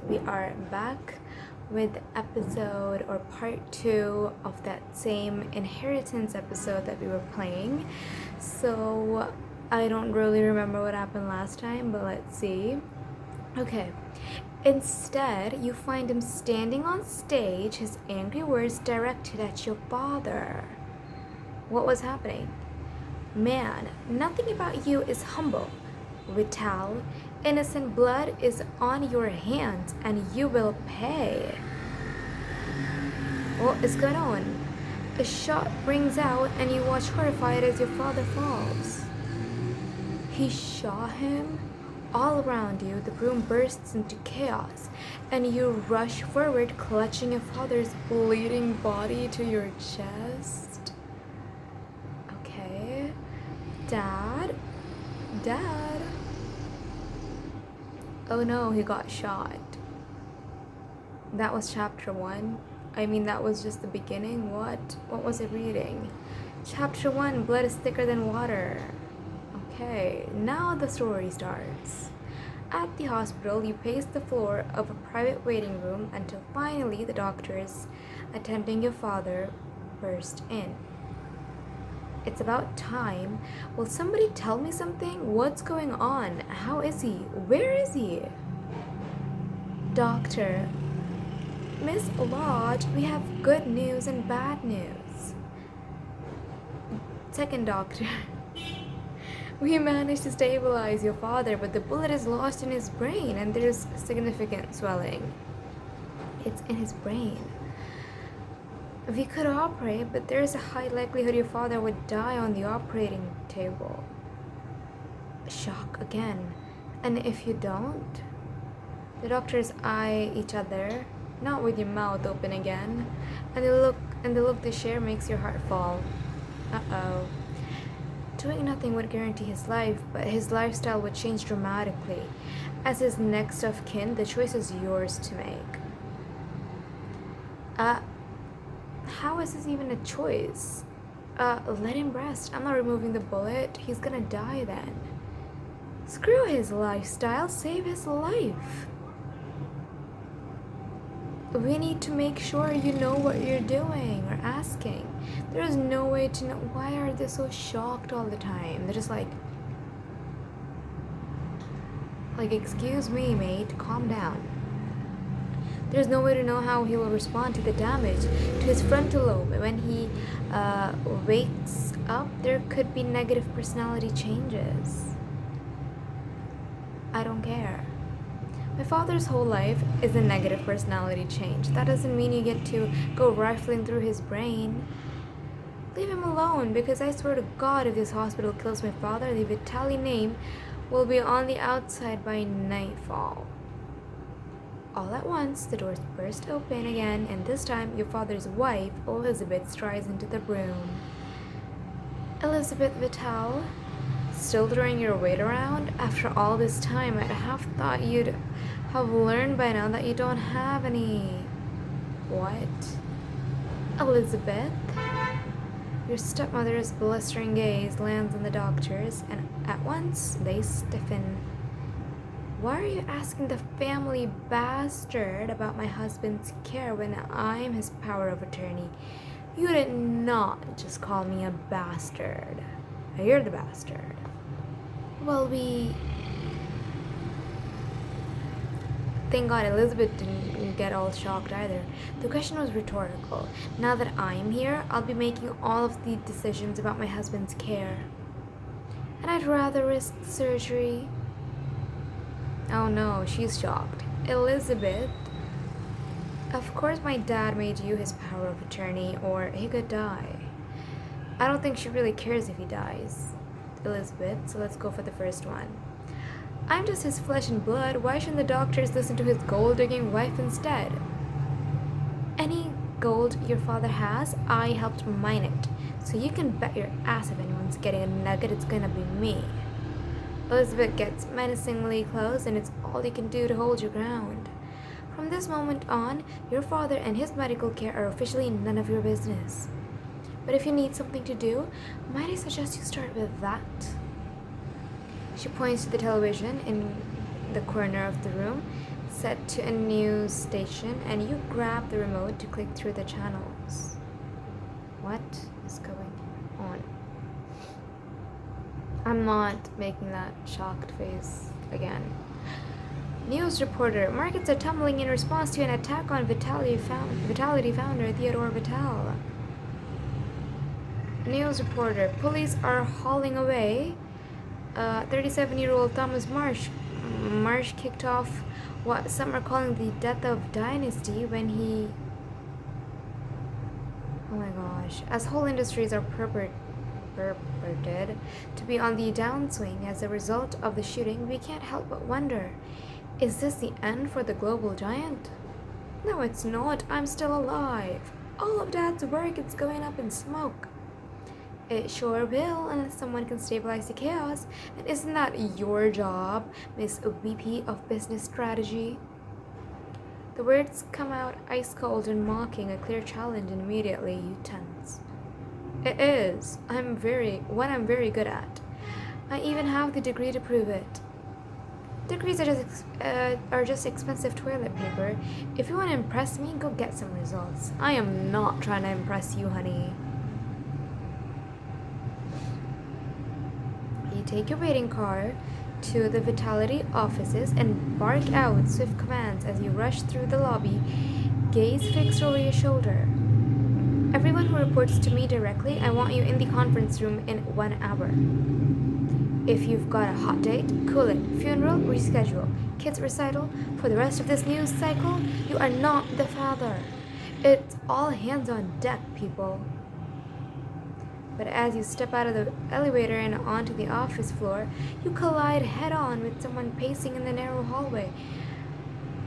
we are back with episode or part 2 of that same inheritance episode that we were playing. So I don't really remember what happened last time, but let's see. Okay. Instead, you find him standing on stage, his angry words directed at your father. What was happening? Man, nothing about you is humble. Vital, innocent blood is on your hands and you will pay. What is going on? A shot rings out and you watch horrified as your father falls. He shot him? All around you, the room bursts into chaos, and you rush forward, clutching your father's bleeding body to your chest. Okay. Dad? Dad? Oh no, he got shot. That was chapter 1. I mean, that was just the beginning. What was it reading? Chapter 1, blood is thicker than water. Okay, now the story starts. At the hospital, you pace the floor of a private waiting room until finally the doctors attending your father burst in. It's about time. Will somebody tell me something? What's going on? How is he? Where is he? Doctor, Miss Lodge, we have good news and bad news. Second doctor. We managed to stabilize your father, but the bullet is lodged in his brain and there's significant swelling. It's in his brain. We could operate, but there's a high likelihood your father would die on the operating table. Shock again. And if you don't? The doctors eye each other, not with your mouth open again, and the look they share makes your heart fall. Uh-oh. Doing nothing would guarantee his life, but his lifestyle would change dramatically. As his next of kin, the choice is yours to make. How is this even a choice? Let him rest. I'm not removing the bullet. He's gonna die then. Screw his lifestyle, save his life. We need to make sure you know what you're doing or asking. There is no way to know. Why are they so shocked all the time? They're just like, excuse me, mate, calm down. There's no way to know how he will respond to the damage to his frontal lobe. When he wakes up, there could be negative personality changes. I don't care. My father's whole life is a negative personality change. That doesn't mean you get to go rifling through his brain. Leave him alone, because I swear to God, if this hospital kills my father, the Vitali name will be on the outside by nightfall. All at once, the doors burst open again, and this time your father's wife, Elizabeth, strides into the room. Elizabeth Vital, still throwing your weight around? After all this time, I'd have thought you'd have learned by now that you don't have any... What? Elizabeth? Your stepmother's blistering gaze lands on the doctors, and at once they stiffen. Why are you asking the family bastard about my husband's care when I'm his power of attorney? You did not just call me a bastard. You're the bastard. Well, Thank God Elizabeth didn't get all shocked either. The question was rhetorical. Now that I'm here, I'll be making all of the decisions about my husband's care. And I'd rather risk surgery. Oh no, she's shocked. Elizabeth? Of course my dad made you his power of attorney, or he could die. I don't think she really cares if he dies, Elizabeth, so let's go for the first one. I'm just his flesh and blood. Why shouldn't the doctors listen to his gold-digging wife instead? Any gold your father has, I helped mine it. So you can bet your ass if anyone's getting a nugget, it's gonna be me. Elizabeth gets menacingly close, and it's all you can do to hold your ground. From this moment on, your father and his medical care are officially none of your business. But if you need something to do, might I suggest you start with that? She points to the television in the corner of the room. set to a news station and you grab the remote to click through the channels. What is going on? I'm not making that shocked face again. News reporter: markets are tumbling in response to an attack on Vitality founder Theodore Vital. News reporter: police are hauling away 37-year-old Thomas Marsh. Marsh kicked off what some are calling the death of dynasty when he... Oh my gosh. As whole industries are purported to be on the downswing as a result of the shooting, we can't help but wonder, is this the end for the global giant? No, it's not. I'm still alive. All of Dad's work is going up in smoke. It sure will, unless someone can stabilize the chaos. And isn't that your job, Miss VP of Business Strategy? The words come out ice cold and mocking, a clear challenge, and immediately you tense. It is. I'm very good at. I even have the degree to prove it. Degrees are just expensive toilet paper. If you want to impress me, go get some results. I am not trying to impress you, honey. You take your waiting car to the Vitality offices and bark out swift commands as you rush through the lobby, gaze fixed over your shoulder. Everyone who reports to me directly, I want you in the conference room in 1 hour. If you've got a hot date, cool it. Funeral, reschedule. Kids recital, for the rest of this news cycle, you are not the father. It's all hands on deck, people. But as you step out of the elevator and onto the office floor, you collide head-on with someone pacing in the narrow hallway.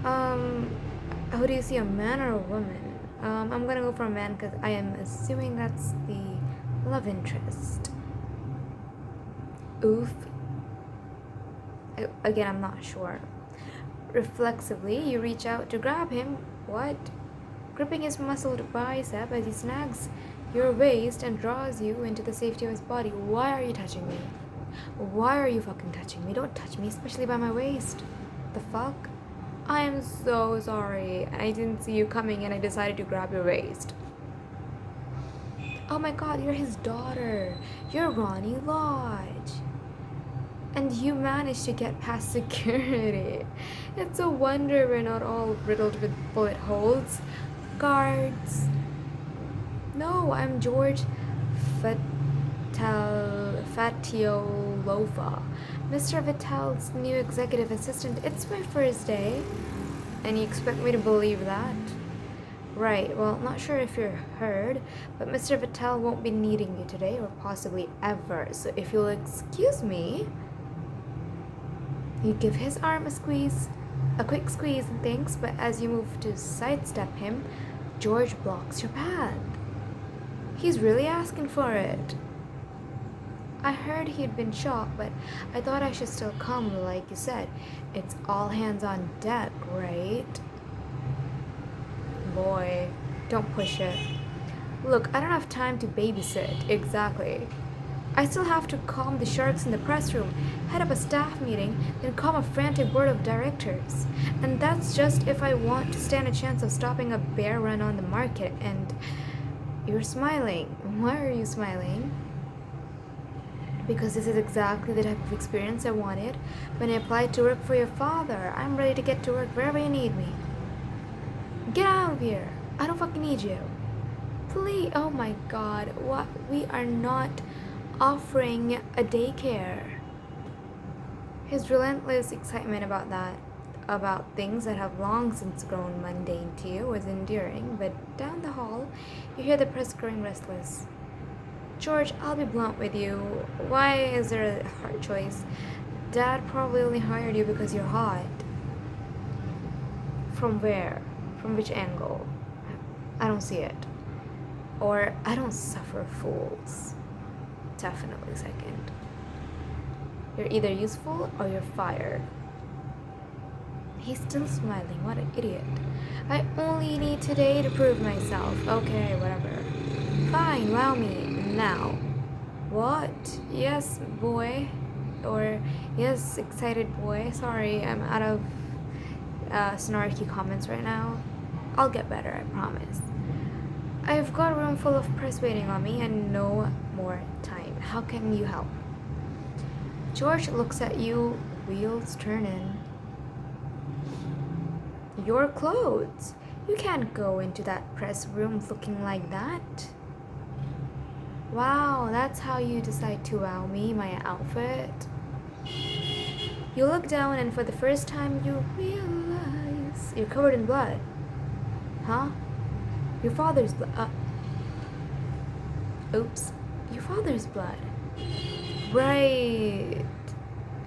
Who do you see, a man or a woman? I'm gonna go for a man because I am assuming that's the love interest. Oof. Again, I'm not sure. Reflexively, you reach out to grab him. What? Gripping his muscled bicep as he snags your waist and draws you into the safety of his body. Why are you touching me? Why are you fucking touching me? Don't touch me, especially by my waist. The fuck? I am so sorry. I didn't see you coming and I decided to grab your waist. Oh my god, you're his daughter. You're Ronnie Lodge. And you managed to get past security. It's a wonder we're not all riddled with bullet holes. Guards. No, I'm George Fatiolova, Mr. Vital's new executive assistant. It's my first day. And you expect me to believe that? Right, well, not sure if you heard, but Mr. Vital won't be needing you today, or possibly ever. So if you'll excuse me... You give his arm a squeeze, a quick squeeze and thanks, but as you move to sidestep him, George blocks your path. He's really asking for it. I heard he'd been shot, but I thought I should still come, like you said. It's all hands on deck, right? Boy, don't push it. Look, I don't have time to babysit. Exactly. I still have to calm the sharks in the press room, head up a staff meeting, then calm a frantic board of directors. And that's just if I want to stand a chance of stopping a bear run on the market. And you're smiling. Why are you smiling? Because this is exactly the type of experience I wanted when I applied to work for your father. I'm ready to get to work wherever you need me. Get out of here. I don't fucking need you. Please. Oh my god. What? We are not offering a daycare. His relentless excitement about things that have long since grown mundane to you, was endearing, but down the hall, you hear the press growing restless. George, I'll be blunt with you. Why is there a hard choice? Dad probably only hired you because you're hot. From where? From which angle? I don't see it. Or, I don't suffer fools. Definitely second. You're either useful or you're fired. He's still smiling. What an idiot. I only need today to prove myself. Okay, whatever. Fine, wow me. Now. What? Yes, boy. Or, yes, excited boy. Sorry, I'm out of snarky comments right now. I'll get better, I promise. I've got a room full of press waiting on me and no more time. How can you help? George looks at you, wheels turning. Your clothes. You can't go into that press room looking like that. Wow, that's how you decide to wow me, my outfit. You look down and for the first time you realize you're covered in blood. Huh? Your father's blood. Oops. Your father's blood. Right.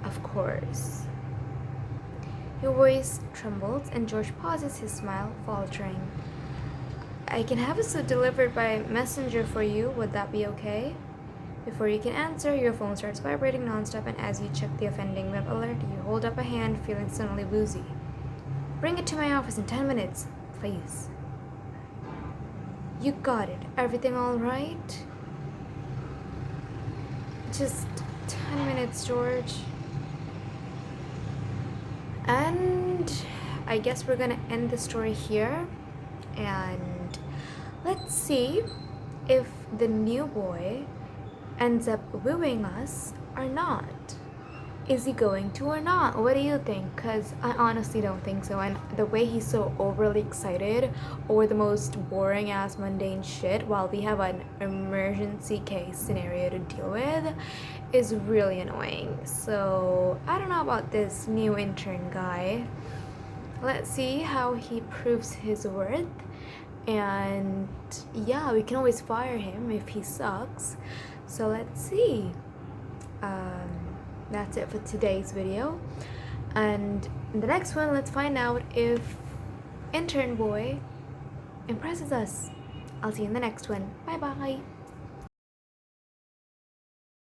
Of course. Your voice trembles and George pauses, his smile faltering. I can have a suit delivered by messenger for you. Would that be okay? Before you can answer, your phone starts vibrating nonstop, and as you check the offending web alert, you hold up a hand, feeling suddenly woozy. Bring it to my office in 10 minutes, please. You got it. Everything all right? Just 10 minutes, George. And I guess we're gonna end the story here. And let's see if the new boy ends up wooing us or not. Is he going to or not? What do you think? Because I honestly don't think so. And the way he's so overly excited over the most boring ass mundane shit while we have an emergency case scenario to deal with is really annoying. So I don't know about this new intern guy. Let's see how he proves his worth. And yeah, we can always fire him if he sucks. So let's see. That's it for today's video. And in the next one, let's find out if intern boy impresses us. I'll see you in the next one. Bye bye.